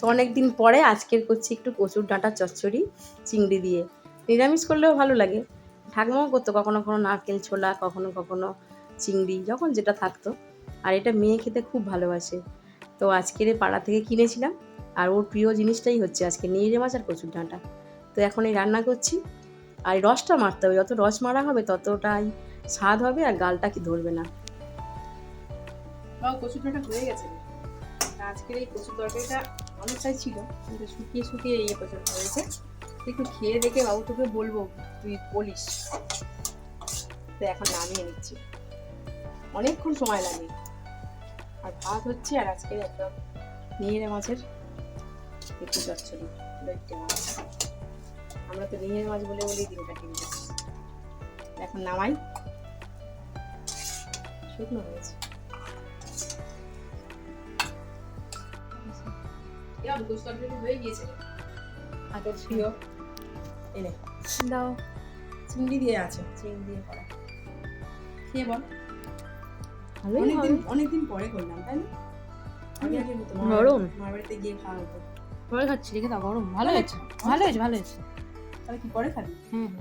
তো অনেক দিন পরে আজকের করছি একটু কচুর ডাঁটা চচ্চড়ি চিংড়ি দিয়ে। নিরামিষ করলেও ভালো লাগে, ঠাকুমাও করতো কখনো কখনো নারকেল ছোলা, কখনো কখনো চিংড়ি, যখন যেটা থাকতো। আর এটা মেয়ে খেতে খুব ভালোবাসে। তো আজকের পাড়া থেকে কিনেছিলাম, আর ওর প্রিয় জিনিসটাই হচ্ছে আজকে নিংড়ে মাছ আর কচুর ডাঁটা। তো এখন এই রান্না করছি, আর এই রসটা মারতে হবে, যত রস মারা হবে ততটাই স্বাদ হবে আর গালটা কি ধরবে না। কচুর ডাঁটা হয়ে গেছে। আজকের এই কচুর তরকারিটা অনেকটাই ছিল, কিন্তু শুকিয়ে শুকিয়ে এই কচুরটা হয়েছে। একটু খেয়ে দেখে বাবু তোকে বলবো, তুই বলিস। তো এখন নামিয়ে নিচ্ছি, অনেকক্ষণ সময় লাগে। আর ভাত হচ্ছে, আর আজকের একদম নিংড়ে মাছের একটু চচ্চড়ি, লইট্টে মাছ। আমরা তো নিংড়ে মাছ বলে বলেই দিনটা কিনতে। এখন নামাই, শুকনো হয়েছে। হয়ে গিয়েছে। আর তোর প্রিয় এনে দাও, চিংড়ি দিয়ে আছে, চিংড়ি দিয়ে করা। খেয়ে বল। অনেকদিন পরে করলাম, তাই না? আগে আগে হতো নরম, মার বাড়িতে গিয়ে খাওয়া হতো। পরে খাচ্ছি, রেখে দাও, গরম। ভালো হয়েছে, ভালো হয়েছে, ভালো হয়েছে। তাহলে কি পরে খাবি? হুম।